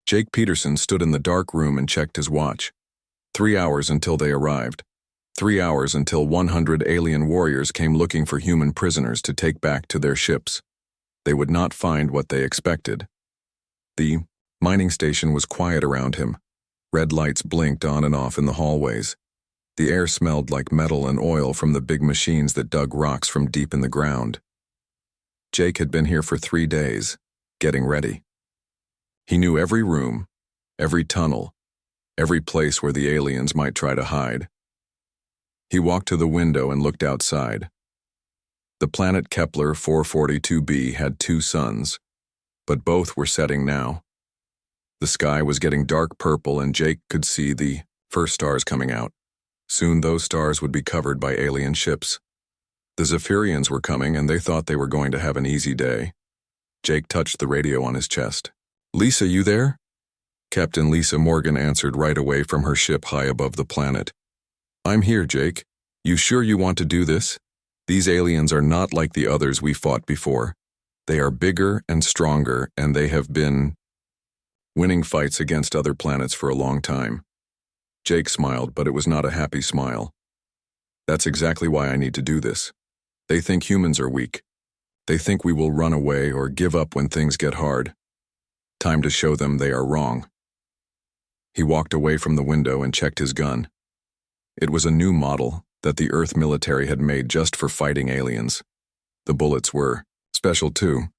Jake Peterson stood in the dark room and checked his watch. 3 hours until they arrived. 3 hours until 100 alien warriors came looking for human prisoners to take back to their ships. They would not find what they expected. The mining station was quiet around him. Red lights blinked on and off in the hallways. The air smelled like metal and oil from the big machines that dug rocks from deep in the ground. Jake had been here for 3 days, getting ready. He knew every room, every tunnel, every place where the aliens might try to hide. He walked to the window and looked outside. The planet Kepler 442b had 2 suns, but both were setting now. The sky was getting dark purple and Jake could see the first stars coming out. Soon those stars would be covered by alien ships. The Zephyrians were coming and they thought they were going to have an easy day. Jake touched the radio on his chest. "Lisa, you there?" Captain Lisa Morgan answered right away from her ship high above the planet. "I'm here, Jake. You sure you want to do this? These aliens are not like the others we fought before. They are bigger and stronger, and they have been winning fights against other planets for a long time." Jake smiled, but it was not a happy smile. "That's exactly why I need to do this. They think humans are weak. They think we will run away or give up when things get hard. Time to show them they are wrong." He walked away from the window and checked his gun. It was a new model that the Earth military had made just for fighting aliens. The bullets were special too.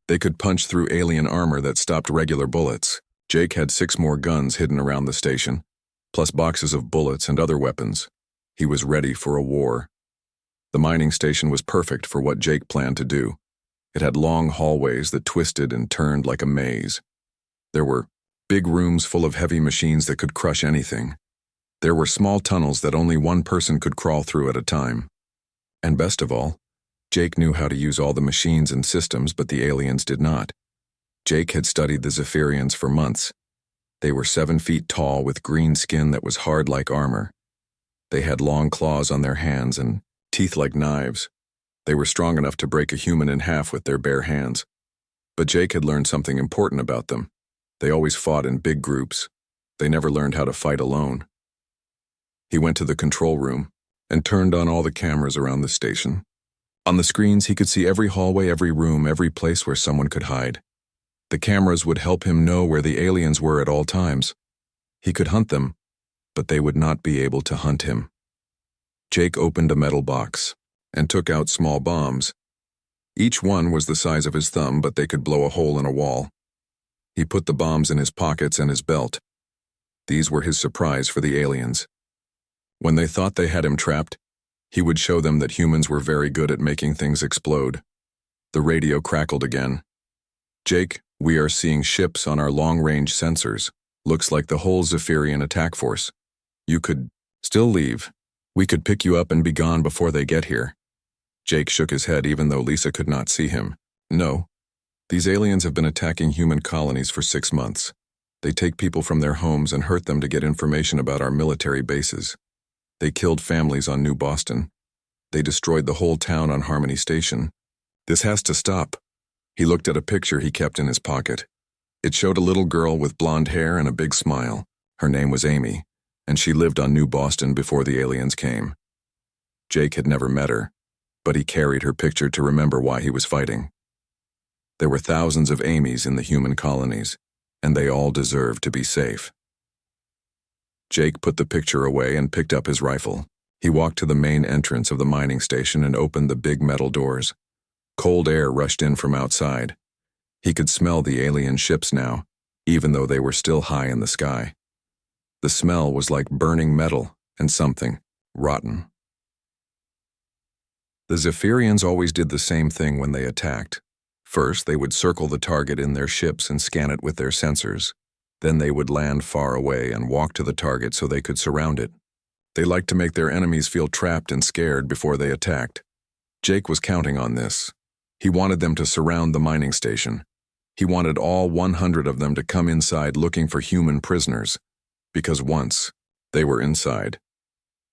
They could punch through alien armor that stopped regular bullets. Jake had 6 more guns hidden around the station, plus boxes of bullets and other weapons. He was ready for a war. The mining station was perfect for what Jake planned to do. It had long hallways that twisted and turned like a maze. There were big rooms full of heavy machines that could crush anything. There were small tunnels that only one person could crawl through at a time. And best of all, Jake knew how to use all the machines and systems, but the aliens did not. Jake had studied the Zephyrians for months. They were 7 feet tall with green skin that was hard like armor. They had long claws on their hands and teeth like knives. They were strong enough to break a human in half with their bare hands. But Jake had learned something important about them. They always fought in big groups. They never learned how to fight alone. He went to the control room and turned on all the cameras around the station. On the screens, he could see every hallway, every room, every place where someone could hide. The cameras would help him know where the aliens were at all times. He could hunt them, but they would not be able to hunt him. Jake opened a metal box and took out small bombs. Each one was the size of his thumb, but they could blow a hole in a wall. He put the bombs in his pockets and his belt. These were his surprise for the aliens. When they thought they had him trapped, he would show them that humans were very good at making things explode. The radio crackled again. "Jake, we are seeing ships on our long-range sensors. Looks like the whole Zephyrian attack force. You could still leave. We could pick you up and be gone before they get here." Jake shook his head even though Lisa could not see him. "No. These aliens have been attacking human colonies for 6 months. They take people from their homes and hurt them to get information about our military bases. They killed families on New Boston. They destroyed the whole town on Harmony Station. This has to stop." He looked at a picture he kept in his pocket. It showed a little girl with blonde hair and a big smile. Her name was Amy, and she lived on New Boston before the aliens came. Jake had never met her, but he carried her picture to remember why he was fighting. There were thousands of Amys in the human colonies, and they all deserved to be safe. Jake put the picture away and picked up his rifle. He walked to the main entrance of the mining station and opened the big metal doors. Cold air rushed in from outside. He could smell the alien ships now, even though they were still high in the sky. The smell was like burning metal and something rotten. The Zephyrians always did the same thing when they attacked. First, they would circle the target in their ships and scan it with their sensors. Then they would land far away and walk to the target so they could surround it. They liked to make their enemies feel trapped and scared before they attacked. Jake was counting on this. He wanted them to surround the mining station. He wanted all 100 of them to come inside looking for human prisoners, because once they were inside,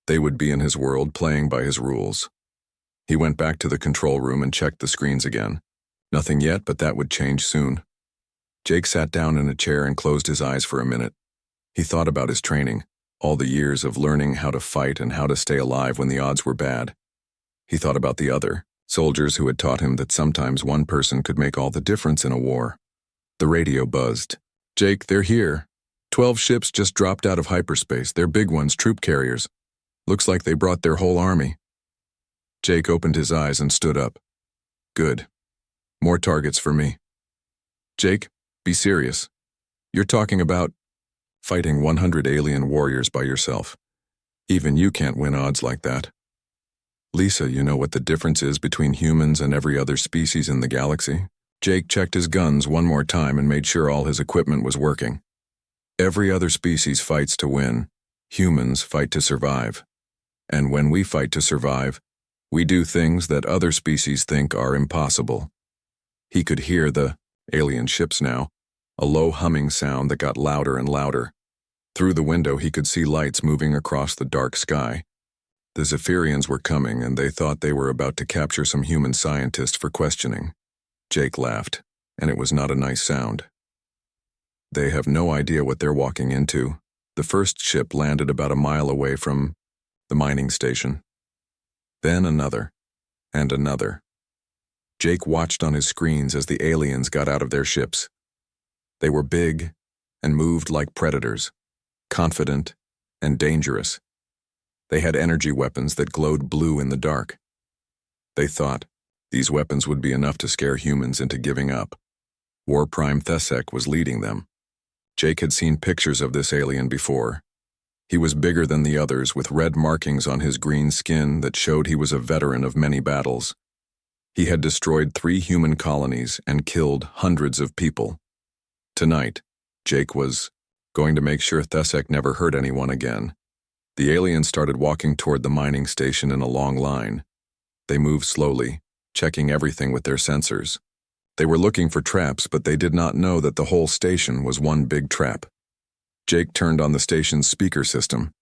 they would be in his world playing by his rules. He went back to the control room and checked the screens again. Nothing yet, but that would change soon. Jake sat down in a chair and closed his eyes for a minute. He thought about his training, all the years of learning how to fight and how to stay alive when the odds were bad. He thought about the other soldiers who had taught him that sometimes one person could make all the difference in a war. The radio buzzed. "Jake, they're here. 12 ships just dropped out of hyperspace. They're big ones, troop carriers. Looks like they brought their whole army." Jake opened his eyes and stood up. "Good. More targets for me." "Jake, be serious. You're talking about fighting 100 alien warriors by yourself. Even you can't win odds like that." "Lisa, you know what the difference is between humans and every other species in the galaxy?" Jake checked his guns one more time and made sure all his equipment was working. "Every other species fights to win. Humans fight to survive. And when we fight to survive, we do things that other species think are impossible." He could hear the alien ships now, a low humming sound that got louder and louder. Through the window he could see lights moving across the dark sky. The Zephyrians were coming, and they thought they were about to capture some human scientist for questioning. Jake laughed, and it was not a nice sound. They have no idea what they're walking into. The first ship landed about a mile away from the mining station. Then another, and another. Jake watched on his screens as the aliens got out of their ships. They were big and moved like predators, confident and dangerous. They had energy weapons that glowed blue in the dark. They thought these weapons would be enough to scare humans into giving up. War Prime Thesek was leading them. Jake had seen pictures of this alien before. He was bigger than the others, with red markings on his green skin that showed he was a veteran of many battles. He had destroyed 3 human colonies and killed hundreds of people. Tonight, Jake was going to make sure Thesek never hurt anyone again. The aliens started walking toward the mining station in a long line. They moved slowly, checking everything with their sensors. They were looking for traps, but they did not know that the whole station was one big trap. Jake turned on the station's speaker system.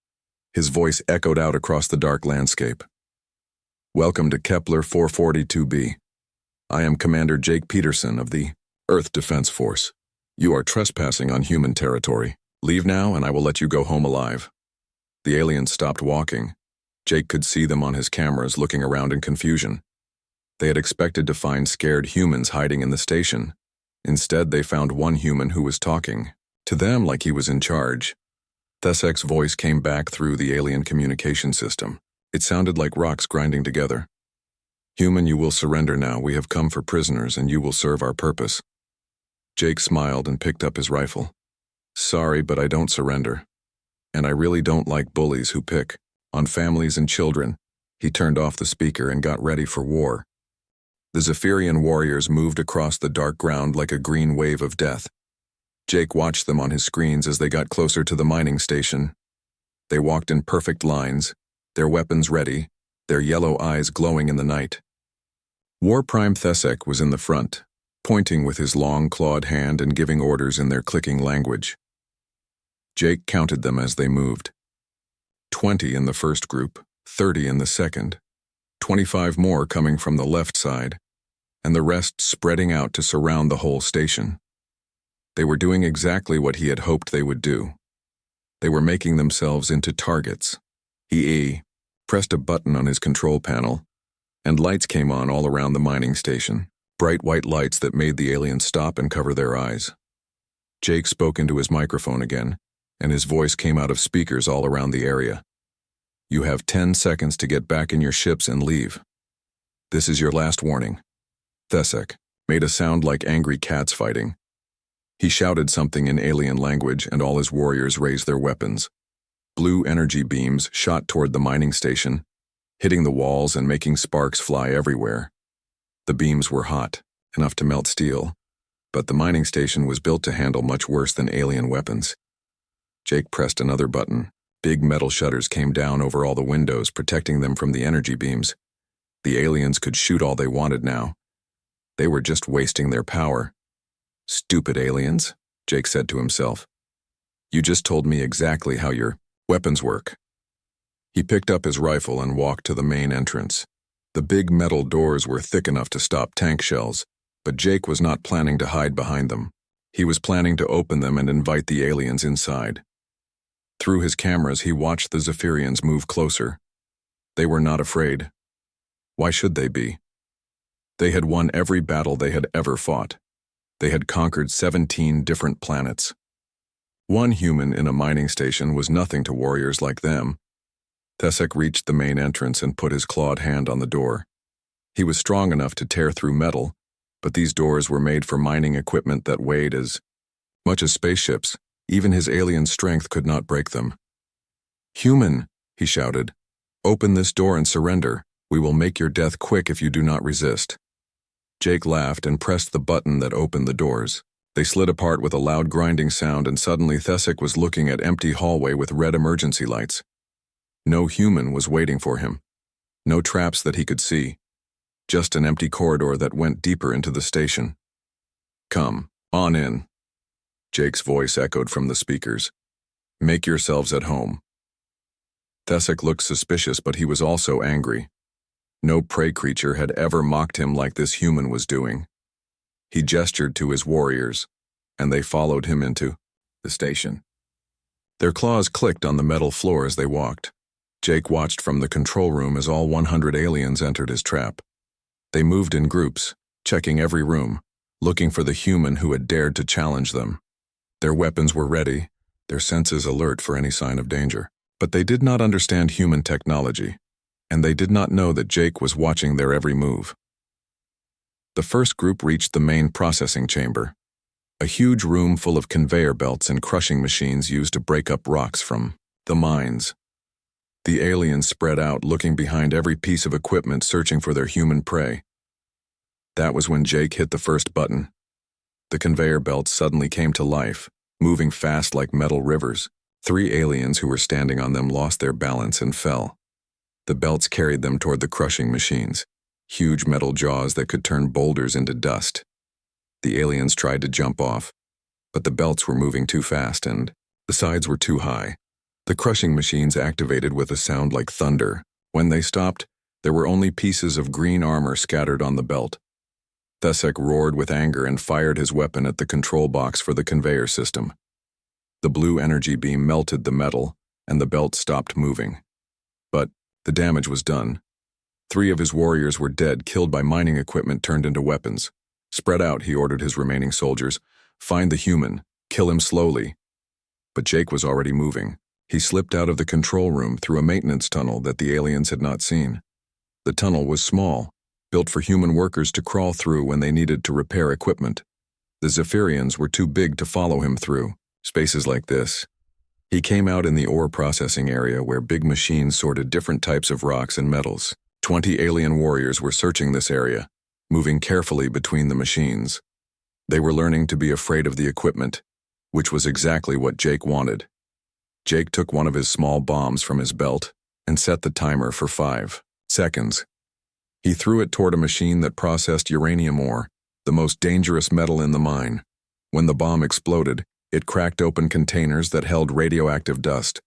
His voice echoed out across the dark landscape. "Welcome to Kepler 442b. I am Commander Jake Peterson of the Earth Defense Force. You are trespassing on human territory. Leave now and I will let you go home alive." The aliens stopped walking. Jake could see them on his cameras looking around in confusion. They had expected to find scared humans hiding in the station. Instead, they found one human who was talking to them like he was in charge. Thesek's voice came back through the alien communication system. It sounded like rocks grinding together. "Human, you will surrender now. We have come for prisoners and you will serve our purpose." Jake smiled and picked up his rifle. "Sorry, but I don't surrender. And I really don't like bullies who pick on families and children." He turned off the speaker and got ready for war. The Zephyrian warriors moved across the dark ground like a green wave of death. Jake watched them on his screens as they got closer to the mining station. They walked in perfect lines, their weapons ready, their yellow eyes glowing in the night. War Prime Thesek was in the front, pointing with his long clawed hand and giving orders in their clicking language. Jake counted them as they moved. 20 in the first group, 30 in the second, 25 more coming from the left side, and the rest spreading out to surround the whole station. They were doing exactly what he had hoped they would do. They were making themselves into targets. He pressed a button on his control panel, and lights came on all around the mining station, bright white lights that made the aliens stop and cover their eyes. Jake spoke into his microphone again, and his voice came out of speakers all around the area. "You have 10 seconds to get back in your ships and leave. This is your last warning." Thesek made a sound like angry cats fighting. He shouted something in alien language, and all his warriors raised their weapons. Blue energy beams shot toward the mining station, hitting the walls and making sparks fly everywhere. The beams were hot, enough to melt steel, but the mining station was built to handle much worse than alien weapons. Jake pressed another button. Big metal shutters came down over all the windows, protecting them from the energy beams. The aliens could shoot all they wanted now. They were just wasting their power. "Stupid aliens," Jake said to himself. "You just told me exactly how your weapons work." He picked up his rifle and walked to the main entrance. The big metal doors were thick enough to stop tank shells, but Jake was not planning to hide behind them. He was planning to open them and invite the aliens inside. Through his cameras, he watched the Zephyrians move closer. They were not afraid. Why should they be? They had won every battle they had ever fought. They had conquered 17 different planets. One human in a mining station was nothing to warriors like them. Thesek reached the main entrance and put his clawed hand on the door. He was strong enough to tear through metal, but these doors were made for mining equipment that weighed as much as spaceships. Even his alien strength could not break them. "Human," he shouted, "open this door and surrender. We will make your death quick if you do not resist." Jake laughed and pressed the button that opened the doors. They slid apart with a loud grinding sound, and suddenly Thesek was looking at empty hallway with red emergency lights. No human was waiting for him. No traps that he could see. Just an empty corridor that went deeper into the station. "Come, on in." Jake's voice echoed from the speakers. "Make yourselves at home." Thesek looked suspicious, but he was also angry. No prey creature had ever mocked him like this human was doing. He gestured to his warriors, and they followed him into the station. Their claws clicked on the metal floor as they walked. Jake watched from the control room as all 100 aliens entered his trap. They moved in groups, checking every room, looking for the human who had dared to challenge them. Their weapons were ready, their senses alert for any sign of danger. But they did not understand human technology, and they did not know that Jake was watching their every move. The first group reached the main processing chamber, a huge room full of conveyor belts and crushing machines used to break up rocks from the mines. The aliens spread out, looking behind every piece of equipment, searching for their human prey. That was when Jake hit the first button. The conveyor belts suddenly came to life, moving fast like metal rivers. 3 aliens who were standing on them lost their balance and fell. The belts carried them toward the crushing machines, huge metal jaws that could turn boulders into dust. The aliens tried to jump off, but the belts were moving too fast and the sides were too high. The crushing machines activated with a sound like thunder. When they stopped, there were only pieces of green armor scattered on the belt. Thesek roared with anger and fired his weapon at the control box for the conveyor system. The blue energy beam melted the metal, and the belt stopped moving. But the damage was done. 3 of his warriors were dead, killed by mining equipment turned into weapons. "Spread out," he ordered his remaining soldiers. "Find the human. Kill him slowly." But Jake was already moving. He slipped out of the control room through a maintenance tunnel that the aliens had not seen. The tunnel was small, built for human workers to crawl through when they needed to repair equipment. The Zephyrians were too big to follow him through spaces like this. He came out in the ore processing area where big machines sorted different types of rocks and metals. 20 alien warriors were searching this area, moving carefully between the machines. They were learning to be afraid of the equipment, which was exactly what Jake wanted. Jake took one of his small bombs from his belt and set the timer for 5 seconds. He threw it toward a machine that processed uranium ore, the most dangerous metal in the mine. When the bomb exploded, it cracked open containers that held radioactive dust.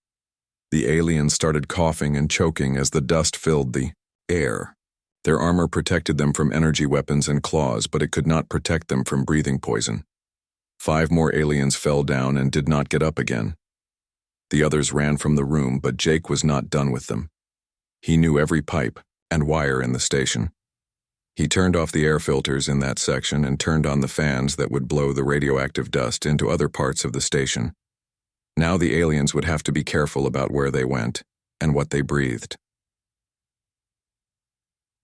The aliens started coughing and choking as the dust filled the air. Their armor protected them from energy weapons and claws, but it could not protect them from breathing poison. 5 more aliens fell down and did not get up again. The others ran from the room, but Jake was not done with them. He knew every pipe and wire in the station. He turned off the air filters in that section and turned on the fans that would blow the radioactive dust into other parts of the station. Now the aliens would have to be careful about where they went and what they breathed.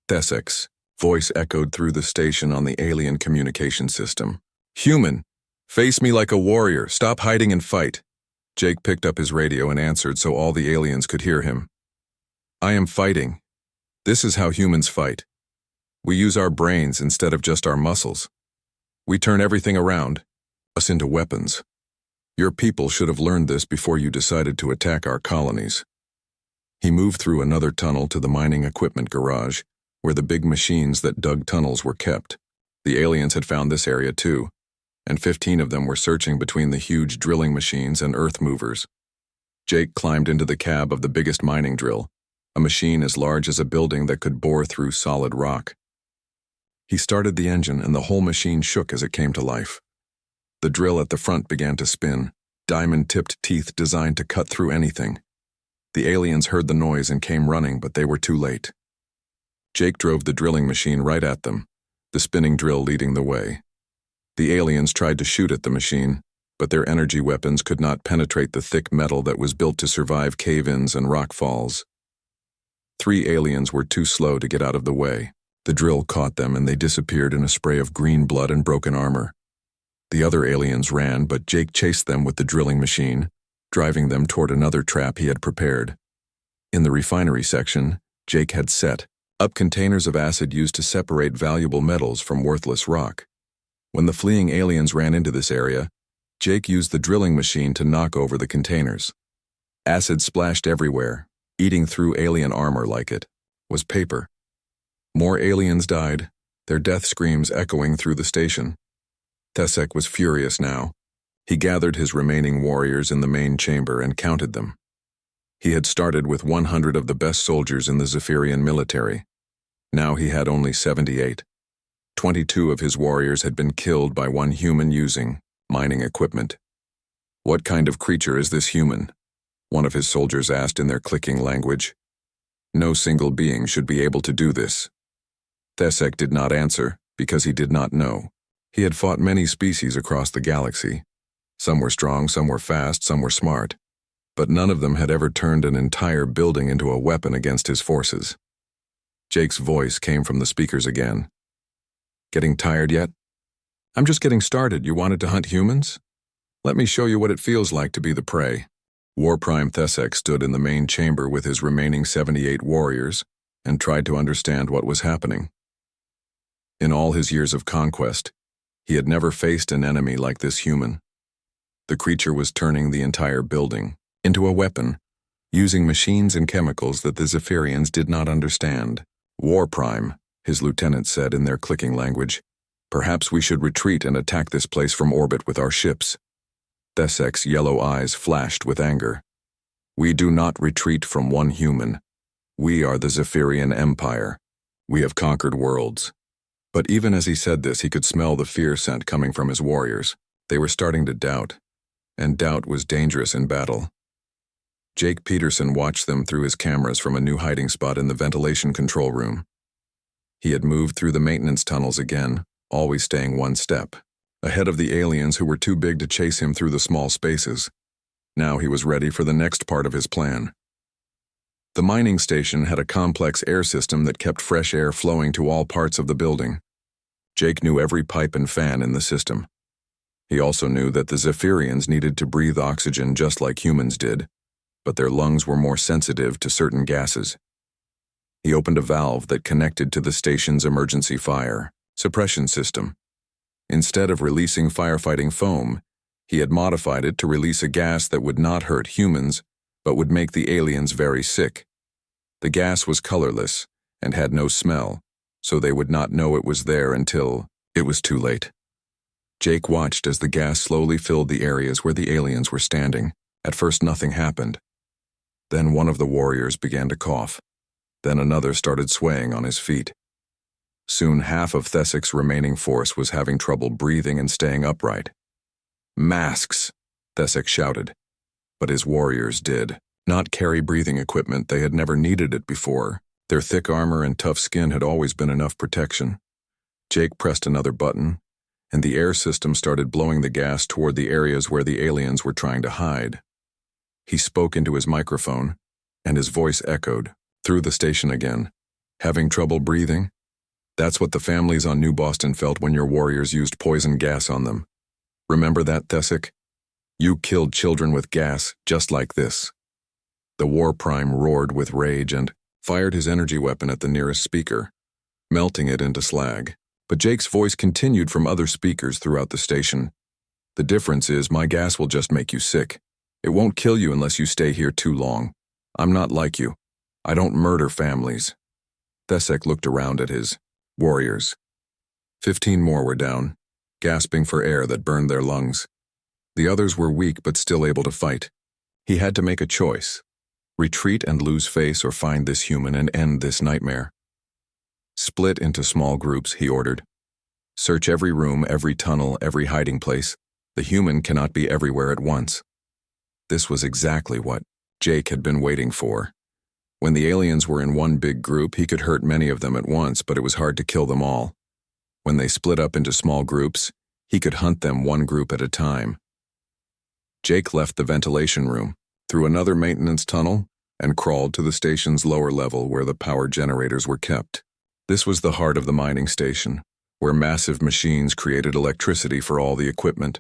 Thesek's voice echoed through the station on the alien communication system. "Human, face me like a warrior. Stop hiding and fight." Jake picked up his radio and answered so all the aliens could hear him. "I am fighting. This is how humans fight. We use our brains instead of just our muscles. We turn everything around us into weapons. Your people should have learned this before you decided to attack our colonies." He moved through another tunnel to the mining equipment garage, where the big machines that dug tunnels were kept. The aliens had found this area too, and 15 of them were searching between the huge drilling machines and earth movers. Jake climbed into the cab of the biggest mining drill, a machine as large as a building that could bore through solid rock. He started the engine and the whole machine shook as it came to life. The drill at the front began to spin, diamond-tipped teeth designed to cut through anything. The aliens heard the noise and came running, but they were too late. Jake drove the drilling machine right at them, the spinning drill leading the way. The aliens tried to shoot at the machine, but their energy weapons could not penetrate the thick metal that was built to survive cave-ins and rock falls. 3 aliens were too slow to get out of the way. The drill caught them and they disappeared in a spray of green blood and broken armor. The other aliens ran, but Jake chased them with the drilling machine, driving them toward another trap he had prepared. In the refinery section, Jake had set up containers of acid used to separate valuable metals from worthless rock. When the fleeing aliens ran into this area, Jake used the drilling machine to knock over the containers. Acid splashed everywhere, eating through alien armor like it was paper. More aliens died, their death screams echoing through the station. Thesek was furious now. He gathered his remaining warriors in the main chamber and counted them. He had started with 100 of the best soldiers in the Zephyrian military. Now he had only 78. 22 of his warriors had been killed by one human using mining equipment. "What kind of creature is this human?" one of his soldiers asked in their clicking language. "No single being should be able to do this." Thesek did not answer because he did not know. He had fought many species across the galaxy. Some were strong, some were fast, some were smart. But none of them had ever turned an entire building into a weapon against his forces. Jake's voice came from the speakers again. "Getting tired yet? I'm just getting started. You wanted to hunt humans? Let me show you what it feels like to be the prey." War Prime Thesek stood in the main chamber with his remaining 78 warriors and tried to understand what was happening. In all his years of conquest, he had never faced an enemy like this human. The creature was turning the entire building into a weapon, using machines and chemicals that the Zephyrians did not understand. "War Prime," his lieutenant said in their clicking language. "Perhaps we should retreat and attack this place from orbit with our ships." Thesek's yellow eyes flashed with anger. "We do not retreat from one human. We are the Zephyrian Empire. We have conquered worlds." But even as he said this, he could smell the fear scent coming from his warriors. They were starting to doubt, and doubt was dangerous in battle. Jake Peterson watched them through his cameras from a new hiding spot in the ventilation control room. He had moved through the maintenance tunnels again, always staying one step ahead of the aliens who were too big to chase him through the small spaces. Now he was ready for the next part of his plan. The mining station had a complex air system that kept fresh air flowing to all parts of the building. Jake knew every pipe and fan in the system. He also knew that the Zephyrians needed to breathe oxygen just like humans did, but their lungs were more sensitive to certain gases. He opened a valve that connected to the station's emergency fire suppression system. Instead of releasing firefighting foam, he had modified it to release a gas that would not hurt humans, but would make the aliens very sick. The gas was colorless and had no smell, so they would not know it was there until it was too late. Jake watched as the gas slowly filled the areas where the aliens were standing. At first nothing happened. Then one of the warriors began to cough. Then another started swaying on his feet. Soon half of Thesek's remaining force was having trouble breathing and staying upright. "Masks!" Thesek shouted. But his warriors did not carry breathing equipment. They had never needed it before. Their thick armor and tough skin had always been enough protection. Jake pressed another button, and the air system started blowing the gas toward the areas where the aliens were trying to hide. He spoke into his microphone, and his voice echoed through the station again. "Having trouble breathing? That's what the families on New Boston felt when your warriors used poison gas on them. Remember that, Thesek? You killed children with gas just like this." The War Prime roared with rage and fired his energy weapon at the nearest speaker, melting it into slag. But Jake's voice continued from other speakers throughout the station. "The difference is my gas will just make you sick. It won't kill you unless you stay here too long. I'm not like you. I don't murder families." Thesek looked around at his warriors. 15 more were down, gasping for air that burned their lungs. The others were weak but still able to fight. He had to make a choice: retreat and lose face, or find this human and end this nightmare. "Split into small groups," he ordered. "Search every room, every tunnel, every hiding place. The human cannot be everywhere at once. This was exactly what Jake had been waiting for. When the aliens were in one big group, he could hurt many of them at once, but it was hard to kill them all. When they split up into small groups, he could hunt them one group at a time. Jake left the ventilation room, through another maintenance tunnel, and crawled to the station's lower level where the power generators were kept. This was the heart of the mining station, where massive machines created electricity for all the equipment.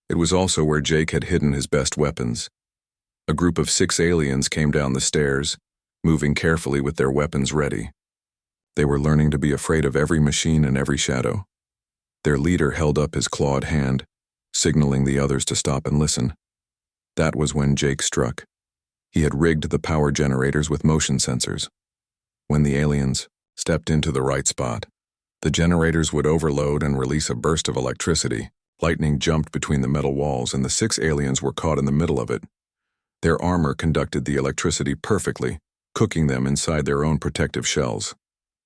It was also where Jake had hidden his best weapons. A group of 6 aliens came down the stairs, moving carefully with their weapons ready. They were learning to be afraid of every machine and every shadow. Their leader held up his clawed hand, signaling the others to stop and listen. That was when Jake struck. He had rigged the power generators with motion sensors. When the aliens stepped into the right spot, the generators would overload and release a burst of electricity. Lightning jumped between the metal walls, and the 6 aliens were caught in the middle of it. Their armor conducted the electricity perfectly, cooking them inside their own protective shells.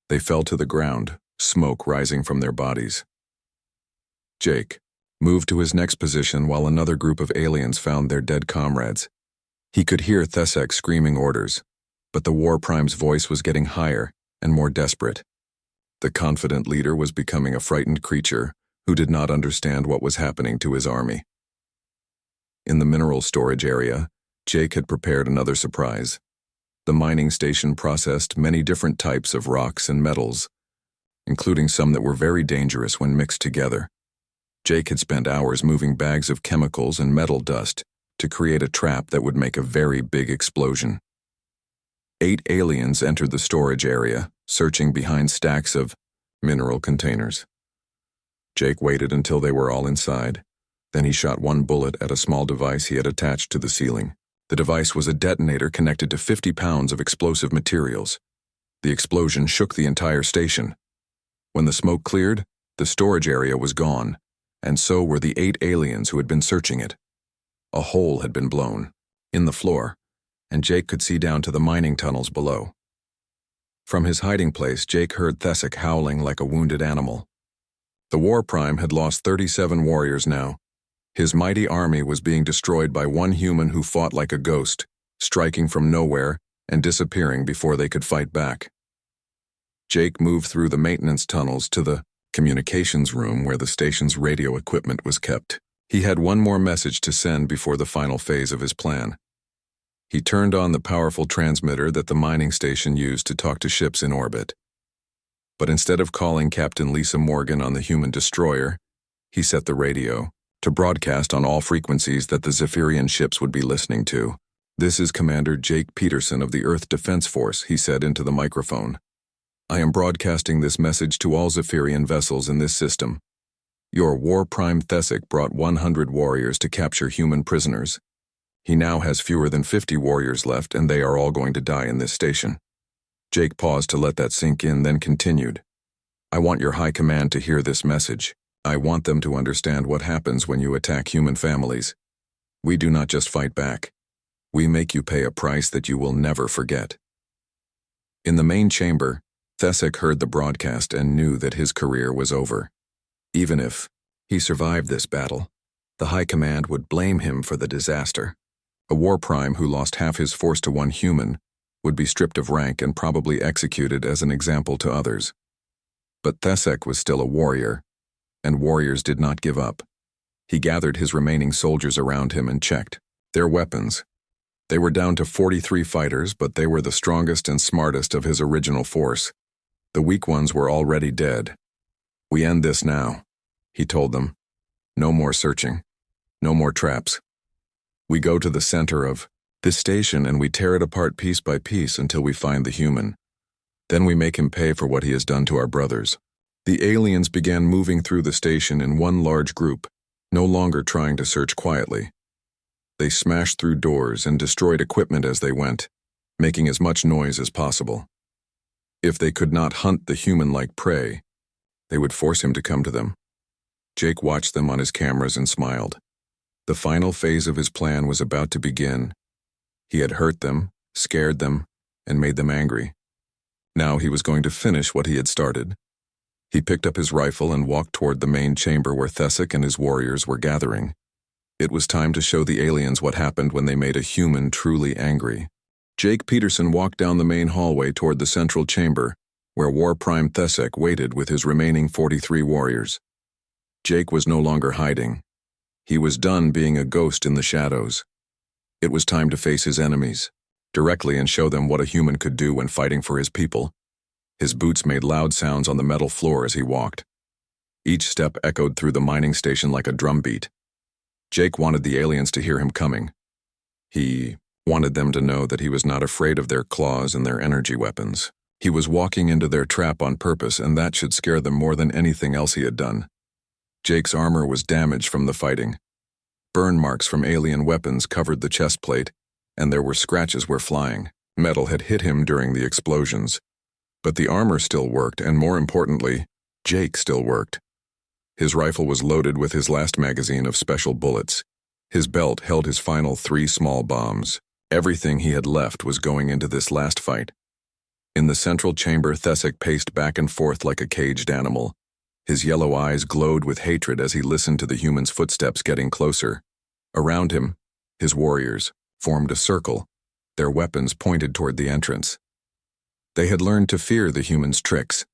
They fell to the ground, smoke rising from their bodies. Jake moved to his next position while another group of aliens found their dead comrades. He could hear Thesek screaming orders, but the War Prime's voice was getting higher and more desperate. The confident leader was becoming a frightened creature who did not understand what was happening to his army. In the mineral storage area, Jake had prepared another surprise. The mining station processed many different types of rocks and metals, including some that were very dangerous when mixed together. Jake had spent hours moving bags of chemicals and metal dust to create a trap that would make a very big explosion. 8 aliens entered the storage area, searching behind stacks of mineral containers. Jake waited until they were all inside. Then he shot one bullet at a small device he had attached to the ceiling. The device was a detonator connected to 50 pounds of explosive materials. The explosion shook the entire station. When the smoke cleared, the storage area was gone, and so were the 8 aliens who had been searching it. A hole had been blown in the floor, and Jake could see down to the mining tunnels below. From his hiding place, Jake heard Thesek howling like a wounded animal. The War Prime had lost 37 warriors now. His mighty army was being destroyed by one human who fought like a ghost, striking from nowhere and disappearing before they could fight back. Jake moved through the maintenance tunnels to the communications room where the station's radio equipment was kept. He had one more message to send before the final phase of his plan. He turned on the powerful transmitter that the mining station used to talk to ships in orbit. But instead of calling Captain Lisa Morgan on the human destroyer, he set the radio to broadcast on all frequencies that the Zephyrian ships would be listening to. "This is Commander Jake Peterson of the Earth Defense Force," he said into the microphone. "I am broadcasting this message to all Zephyrian vessels in this system. Your War Prime Thesek brought 100 warriors to capture human prisoners. He now has fewer than 50 warriors left, and they are all going to die in this station." Jake paused to let that sink in, then continued. "I want your high command to hear this message. I want them to understand what happens when you attack human families. We do not just fight back. We make you pay a price that you will never forget." In the main chamber, Thesek heard the broadcast and knew that his career was over. Even if he survived this battle, the High Command would blame him for the disaster. A War Prime who lost half his force to one human would be stripped of rank and probably executed as an example to others. But Thesek was still a warrior, and warriors did not give up. He gathered his remaining soldiers around him and checked their weapons. They were down to 43 fighters, but they were the strongest and smartest of his original force. The weak ones were already dead. "We end this now," he told them. "No more searching. No more traps. We go to the center of this station and we tear it apart piece by piece until we find the human. Then we make him pay for what he has done to our brothers." The aliens began moving through the station in one large group, no longer trying to search quietly. They smashed through doors and destroyed equipment as they went, making as much noise as possible. If they could not hunt the human like prey, they would force him to come to them. Jake watched them on his cameras and smiled. The final phase of his plan was about to begin. He had hurt them, scared them, and made them angry. Now he was going to finish what he had started. He picked up his rifle and walked toward the main chamber where Thesic and his warriors were gathering. It was time to show the aliens what happened when they made a human truly angry. Jake Peterson walked down the main hallway toward the central chamber, where War Prime Thesic waited with his remaining 43 warriors. Jake was no longer hiding. He was done being a ghost in the shadows. It was time to face his enemies, directly, and show them what a human could do when fighting for his people. His boots made loud sounds on the metal floor as he walked. Each step echoed through the mining station like a drumbeat. Jake wanted the aliens to hear him coming. He wanted them to know that he was not afraid of their claws and their energy weapons. He was walking into their trap on purpose, and that should scare them more than anything else he had done. Jake's armor was damaged from the fighting. Burn marks from alien weapons covered the chest plate, and there were scratches where flying metal had hit him during the explosions. But the armor still worked, and more importantly, Jake still worked. His rifle was loaded with his last magazine of special bullets. His belt held his final 3 small bombs. Everything he had left was going into this last fight. In the central chamber, Thesic paced back and forth like a caged animal. His yellow eyes glowed with hatred as he listened to the humans' footsteps getting closer. Around him, his warriors formed a circle, their weapons pointed toward the entrance. They had learned to fear the humans' tricks,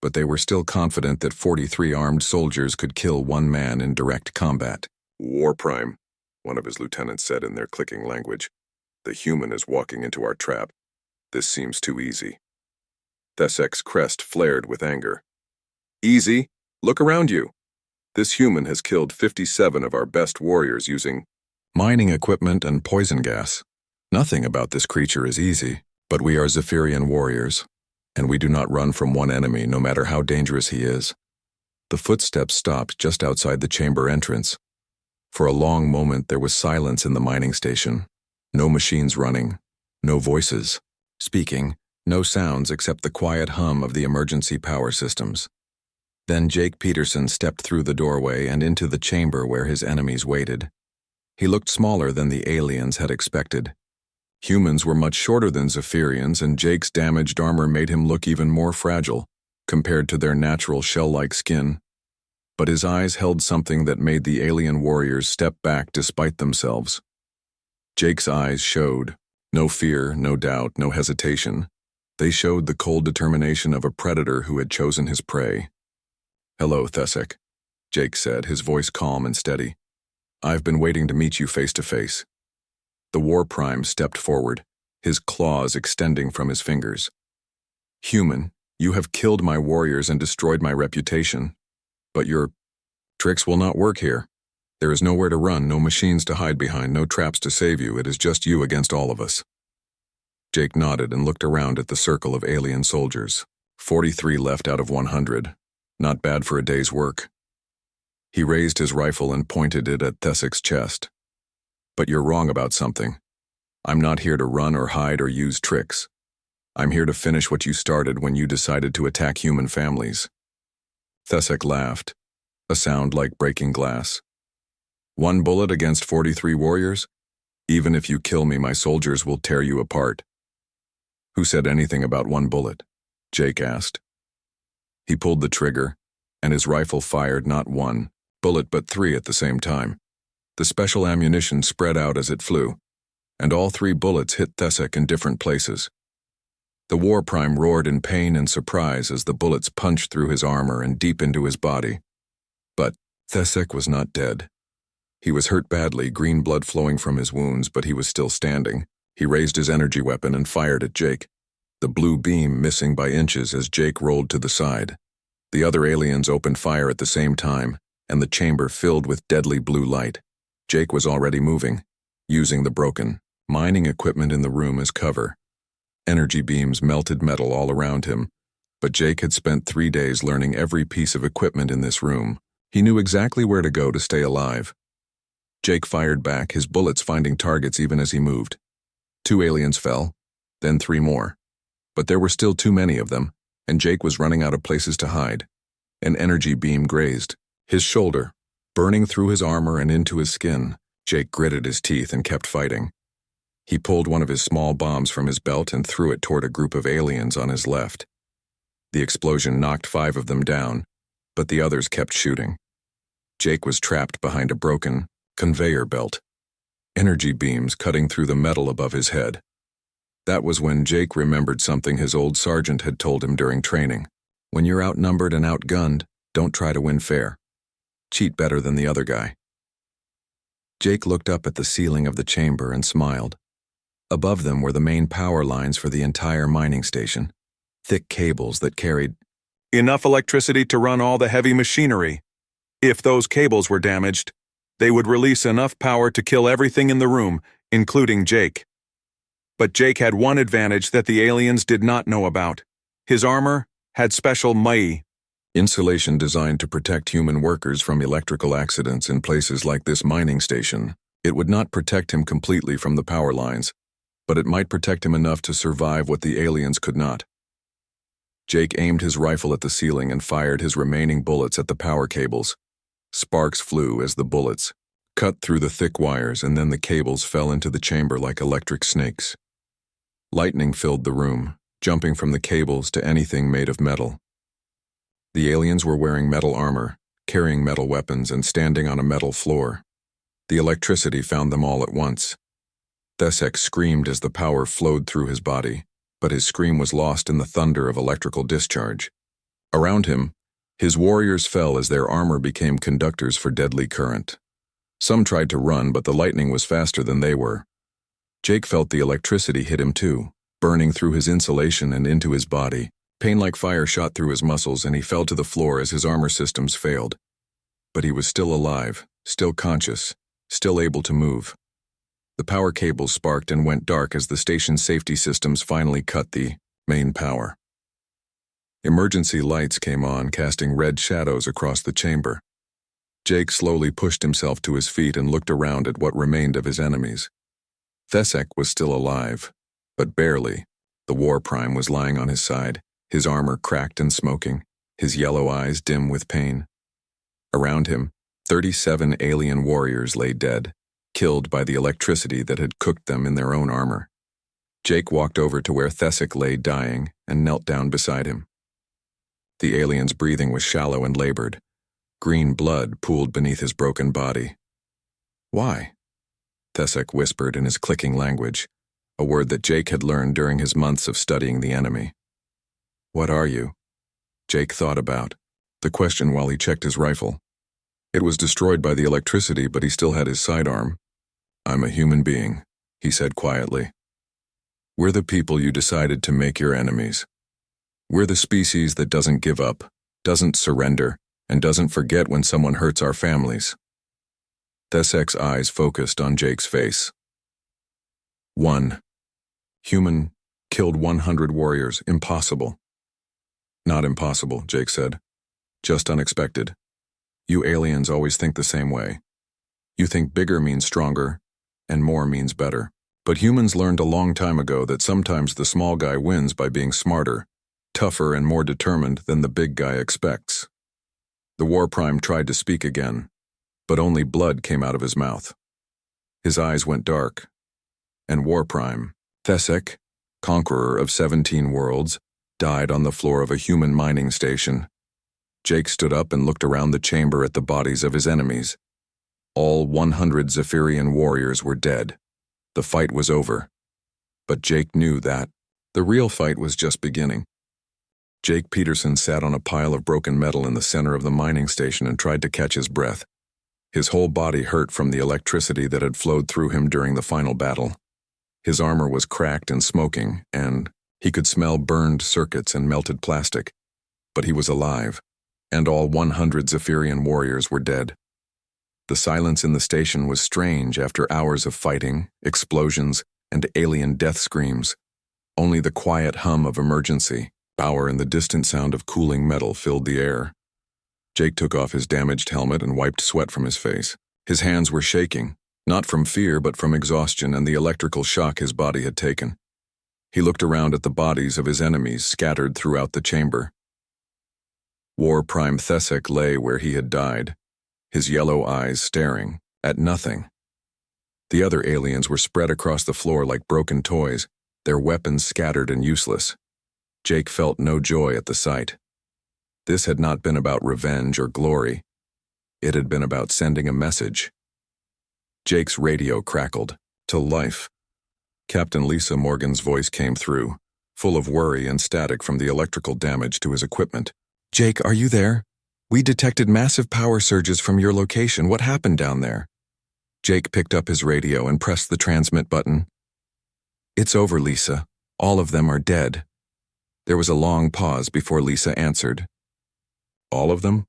but they were still confident that 43 armed soldiers could kill one man in direct combat. "War Prime," one of his lieutenants said in their clicking language. "The human is walking into our trap. This seems too easy." Thesic's crest flared with anger. "Easy? Look around you. This human has killed 57 of our best warriors using mining equipment and poison gas. Nothing about this creature is easy, but we are Zephyrian warriors, and we do not run from one enemy no matter how dangerous he is." The footsteps stopped just outside the chamber entrance. For a long moment there was silence in the mining station. No machines running, no voices speaking, no sounds except the quiet hum of the emergency power systems. Then Jake Peterson stepped through the doorway and into the chamber where his enemies waited. He looked smaller than the aliens had expected. Humans were much shorter than Zephyrians, and Jake's damaged armor made him look even more fragile compared to their natural shell-like skin. But his eyes held something that made the alien warriors step back despite themselves. Jake's eyes showed no fear, no doubt, no hesitation. They showed the cold determination of a predator who had chosen his prey. "Hello, Thesic," Jake said, his voice calm and steady. "I've been waiting to meet you face to face." The War Prime stepped forward, his claws extending from his fingers. "Human, you have killed my warriors and destroyed my reputation. But your tricks will not work here. There is nowhere to run, no machines to hide behind, no traps to save you. It is just you against all of us." Jake nodded and looked around at the circle of alien soldiers. 43 left out of 100. Not bad for a day's work. He raised his rifle and pointed it at Thesic's chest. "But you're wrong about something. I'm not here to run or hide or use tricks. I'm here to finish what you started when you decided to attack human families." Thesic laughed, a sound like breaking glass. "One bullet against 43 warriors? Even if you kill me, my soldiers will tear you apart." "Who said anything about one bullet?" Jake asked. He pulled the trigger, and his rifle fired not one bullet but 3 at the same time. The special ammunition spread out as it flew, and all 3 bullets hit Thesic in different places. The War Prime roared in pain and surprise as the bullets punched through his armor and deep into his body. But Thesic was not dead. He was hurt badly, green blood flowing from his wounds, but he was still standing. He raised his energy weapon and fired at Jake, the blue beam missing by inches as Jake rolled to the side. The other aliens opened fire at the same time, and the chamber filled with deadly blue light. Jake was already moving, using the broken mining equipment in the room as cover. Energy beams melted metal all around him, but Jake had spent 3 days learning every piece of equipment in this room. He knew exactly where to go to stay alive. Jake fired back, his bullets finding targets even as he moved. 2 aliens fell, then 3 more. But there were still too many of them, and Jake was running out of places to hide. An energy beam grazed his shoulder, burning through his armor and into his skin. Jake gritted his teeth and kept fighting. He pulled one of his small bombs from his belt and threw it toward a group of aliens on his left. The explosion knocked 5 of them down, but the others kept shooting. Jake was trapped behind a broken conveyor belt, energy beams cutting through the metal above his head. That was when Jake remembered something his old sergeant had told him during training. When you're outnumbered and outgunned, don't try to win fair. Cheat better than the other guy. Jake looked up at the ceiling of the chamber and smiled. Above them were the main power lines for the entire mining station, thick cables that carried enough electricity to run all the heavy machinery. If those cables were damaged, they would release enough power to kill everything in the room, including Jake. But Jake had one advantage that the aliens did not know about. His armor had special insulation designed to protect human workers from electrical accidents in places like this mining station. It would not protect him completely from the power lines, but it might protect him enough to survive what the aliens could not. Jake aimed his rifle at the ceiling and fired his remaining bullets at the power cables. Sparks flew as the bullets cut through the thick wires, and then the cables fell into the chamber like electric snakes. Lightning filled the room, jumping from the cables to anything made of metal. The aliens were wearing metal armor, carrying metal weapons, and standing on a metal floor. The electricity found them all at once. Thesek screamed as the power flowed through his body, but his scream was lost in the thunder of electrical discharge. Around him, his warriors fell as their armor became conductors for deadly current. Some tried to run, but the lightning was faster than they were. Jake felt the electricity hit him too, burning through his insulation and into his body. Pain like fire shot through his muscles, and he fell to the floor as his armor systems failed. But he was still alive, still conscious, still able to move. The power cables sparked and went dark as the station's safety systems finally cut the main power. Emergency lights came on, casting red shadows across the chamber. Jake slowly pushed himself to his feet and looked around at what remained of his enemies. Thesek was still alive, but barely. The War Prime was lying on his side, his armor cracked and smoking, his yellow eyes dim with pain. Around him, 37 alien warriors lay dead, killed by the electricity that had cooked them in their own armor. Jake walked over to where Thesek lay dying and knelt down beside him. The alien's breathing was shallow and labored. Green blood pooled beneath his broken body. "Why?" Thesek whispered in his clicking language, a word that Jake had learned during his months of studying the enemy. "What are you?" Jake thought about the question while he checked his rifle. It was destroyed by the electricity, but he still had his sidearm. "I'm a human being," he said quietly. "We're the people you decided to make your enemies. We're the species that doesn't give up, doesn't surrender, and doesn't forget when someone hurts our families." Thesek's eyes focused on Jake's face. 1. Human killed 100 warriors. Impossible. "Not impossible," Jake said. "Just unexpected. You aliens always think the same way. You think bigger means stronger, and more means better. But humans learned a long time ago that sometimes the small guy wins by being smarter, tougher, and more determined than the big guy expects." The War Prime tried to speak again, but only blood came out of his mouth. His eyes went dark, and War Prime, Thesek, conqueror of 17 worlds, died on the floor of a human mining station. Jake stood up and looked around the chamber at the bodies of his enemies. All 100 Zephyrian warriors were dead. The fight was over. But Jake knew that the real fight was just beginning. Jake Peterson sat on a pile of broken metal in the center of the mining station and tried to catch his breath. His whole body hurt from the electricity that had flowed through him during the final battle. His armor was cracked and smoking, and he could smell burned circuits and melted plastic. But he was alive, and all 100 Zephyrian warriors were dead. The silence in the station was strange after hours of fighting, explosions, and alien death screams. Only the quiet hum of emergency power and the distant sound of cooling metal filled the air. Jake took off his damaged helmet and wiped sweat from his face. His hands were shaking, not from fear but from exhaustion and the electrical shock his body had taken. He looked around at the bodies of his enemies scattered throughout the chamber. War Prime Thesek lay where he had died, his yellow eyes staring at nothing. The other aliens were spread across the floor like broken toys, their weapons scattered and useless. Jake felt no joy at the sight. This had not been about revenge or glory. It had been about sending a message. Jake's radio crackled to life. Captain Lisa Morgan's voice came through, full of worry and static from the electrical damage to his equipment. "Jake, are you there? We detected massive power surges from your location. What happened down there?" Jake picked up his radio and pressed the transmit button. "It's over, Lisa. All of them are dead." There was a long pause before Lisa answered. "All of them?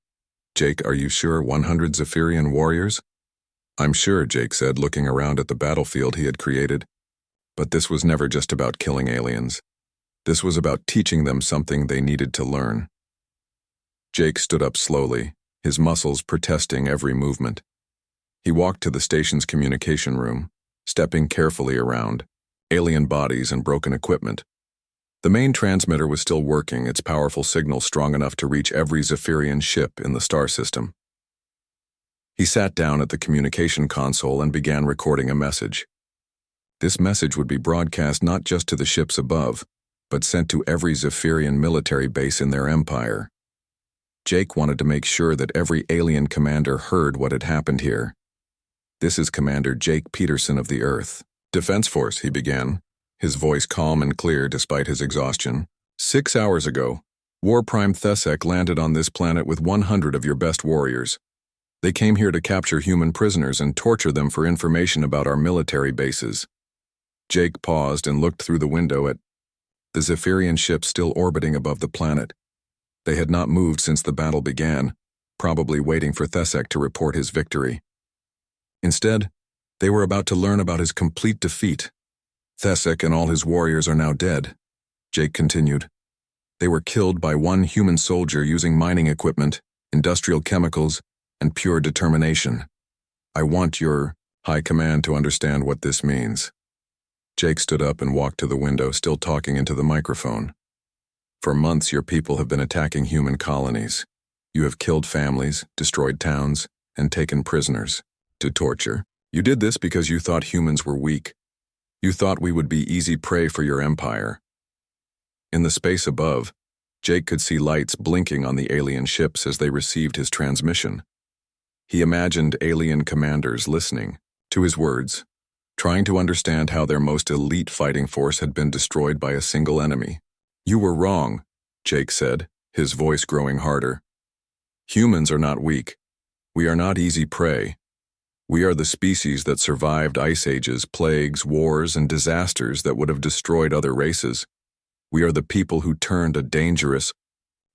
Jake, are you sure 100 Zephyrian warriors?" "I'm sure," Jake said, looking around at the battlefield he had created. But this was never just about killing aliens. This was about teaching them something they needed to learn. Jake stood up slowly, his muscles protesting every movement. He walked to the station's communication room, stepping carefully around, alien bodies and broken equipment. The main transmitter was still working, its powerful signal strong enough to reach every Zephyrian ship in the star system. He sat down at the communication console and began recording a message. This message would be broadcast not just to the ships above, but sent to every Zephyrian military base in their empire. Jake wanted to make sure that every alien commander heard what had happened here. "This is Commander Jake Peterson of the Earth Defense Force," he began, his voice calm and clear despite his exhaustion. "6 hours ago, War Prime Thesek landed on this planet with 100 of your best warriors. They came here to capture human prisoners and torture them for information about our military bases." Jake paused and looked through the window at the Zephyrian ships still orbiting above the planet. They had not moved since the battle began, probably waiting for Thesek to report his victory. Instead, they were about to learn about his complete defeat. "Thesek and all his warriors are now dead," Jake continued. "They were killed by one human soldier using mining equipment, industrial chemicals, and pure determination. I want your high command to understand what this means." Jake stood up and walked to the window, still talking into the microphone. "For months, your people have been attacking human colonies. You have killed families, destroyed towns, and taken prisoners to torture. You did this because you thought humans were weak. You thought we would be easy prey for your empire." In the space above, Jake could see lights blinking on the alien ships as they received his transmission. He imagined alien commanders listening to his words, trying to understand how their most elite fighting force had been destroyed by a single enemy. "You were wrong," Jake said, his voice growing harder. "Humans are not weak. We are not easy prey. We are the species that survived ice ages, plagues, wars, and disasters that would have destroyed other races. We are the people who turned a dangerous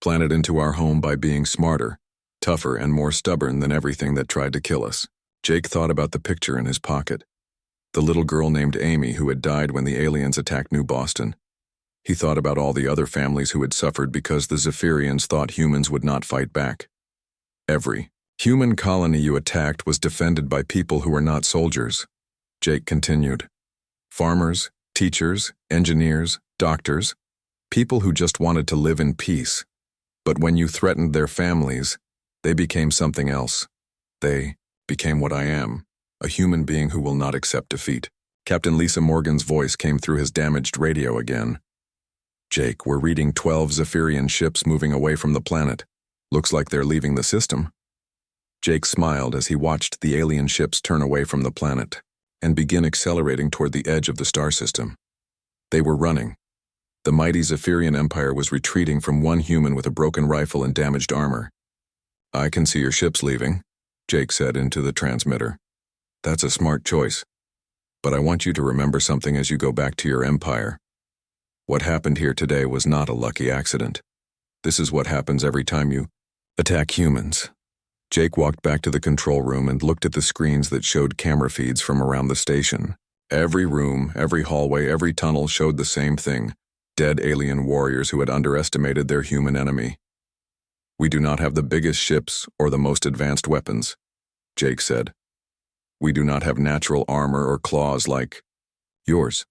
planet into our home by being smarter, tougher, and more stubborn than everything that tried to kill us." Jake thought about the picture in his pocket. The little girl named Amy who had died when the aliens attacked New Boston. He thought about all the other families who had suffered because the Zephyrians thought humans would not fight back. "Every human colony you attacked was defended by people who were not soldiers," Jake continued. "Farmers, teachers, engineers, doctors, people who just wanted to live in peace. But when you threatened their families, they became something else. They became what I am, a human being who will not accept defeat." Captain Lisa Morgan's voice came through his damaged radio again. "Jake, we're reading 12 Zephyrian ships moving away from the planet. Looks like they're leaving the system." Jake smiled as he watched the alien ships turn away from the planet and begin accelerating toward the edge of the star system. They were running. The mighty Zephyrian Empire was retreating from one human with a broken rifle and damaged armor. "I can see your ships leaving," Jake said into the transmitter. "That's a smart choice. But I want you to remember something as you go back to your empire. What happened here today was not a lucky accident. This is what happens every time you attack humans." Jake walked back to the control room and looked at the screens that showed camera feeds from around the station. Every room, every hallway, every tunnel showed the same thing: dead alien warriors who had underestimated their human enemy. "We do not have the biggest ships or the most advanced weapons," Jake said. "We do not have natural armor or claws like yours.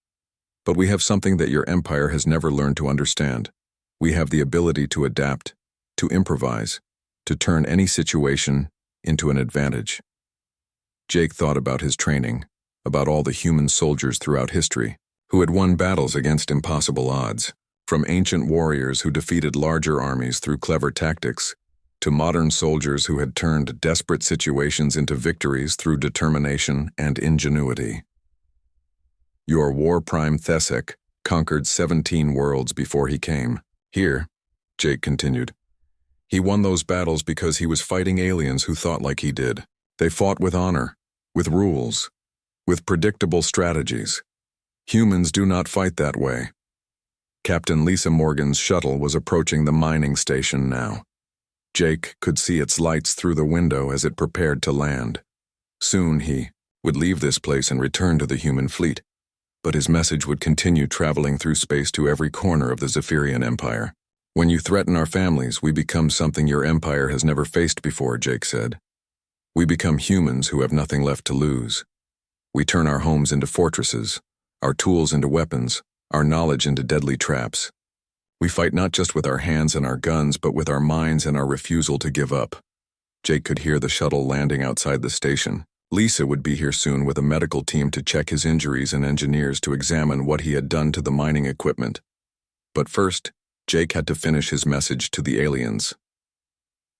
But we have something that your empire has never learned to understand. We have the ability to adapt, to improvise, to turn any situation into an advantage." Jake thought about his training, about all the human soldiers throughout history who had won battles against impossible odds. From ancient warriors who defeated larger armies through clever tactics, to modern soldiers who had turned desperate situations into victories through determination and ingenuity. Your war prime Thesek conquered 17 worlds before he came. Here, Jake continued, he won those battles because he was fighting aliens who thought like he did. They fought with honor, with rules, with predictable strategies. Humans do not fight that way. Captain Lisa Morgan's shuttle was approaching the mining station now. Jake could see its lights through the window as it prepared to land. Soon he would leave this place and return to the human fleet, but his message would continue traveling through space to every corner of the Zephyrian Empire. When you threaten our families, we become something your empire has never faced before, Jake said. We become humans who have nothing left to lose. We turn our homes into fortresses, our tools into weapons, our knowledge into deadly traps. We fight not just with our hands and our guns, but with our minds and our refusal to give up. Jake could hear the shuttle landing outside the station. Lisa would be here soon with a medical team to check his injuries and engineers to examine what he had done to the mining equipment. But first, Jake had to finish his message to the aliens.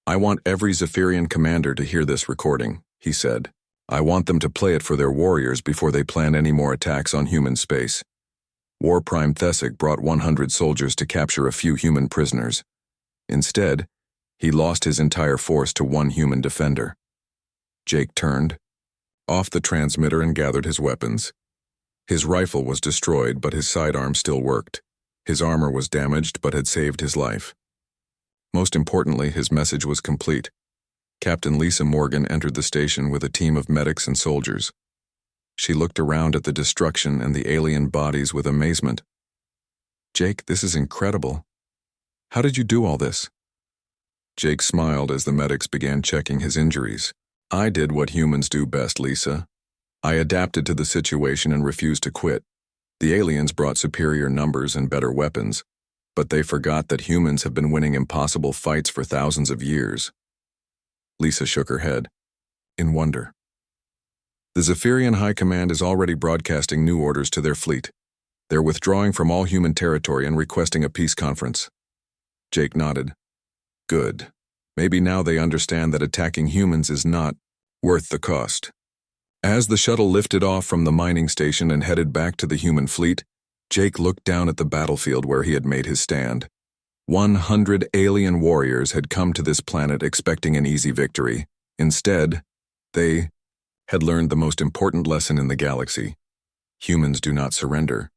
I want every Zephyrian commander to hear this recording, he said. I want them to play it for their warriors before they plan any more attacks on human space. War Prime Thesek brought 100 soldiers to capture a few human prisoners. Instead, he lost his entire force to one human defender. Jake turned off the transmitter and gathered his weapons. His rifle was destroyed, but his sidearm still worked. His armor was damaged, but had saved his life. Most importantly, his message was complete. Captain Lisa Morgan entered the station with a team of medics and soldiers. She looked around at the destruction and the alien bodies with amazement. Jake, this is incredible. How did you do all this? Jake smiled as the medics began checking his injuries. I did what humans do best, Lisa. I adapted to the situation and refused to quit. The aliens brought superior numbers and better weapons, but they forgot that humans have been winning impossible fights for thousands of years. Lisa shook her head, in wonder. The Zephyrian High Command is already broadcasting new orders to their fleet. They're withdrawing from all human territory and requesting a peace conference. Jake nodded. Good. Maybe now they understand that attacking humans is not worth the cost. As the shuttle lifted off from the mining station and headed back to the human fleet, Jake looked down at the battlefield where he had made his stand. 100 alien warriors had come to this planet expecting an easy victory. Instead, they had learned the most important lesson in the galaxy. Humans do not surrender.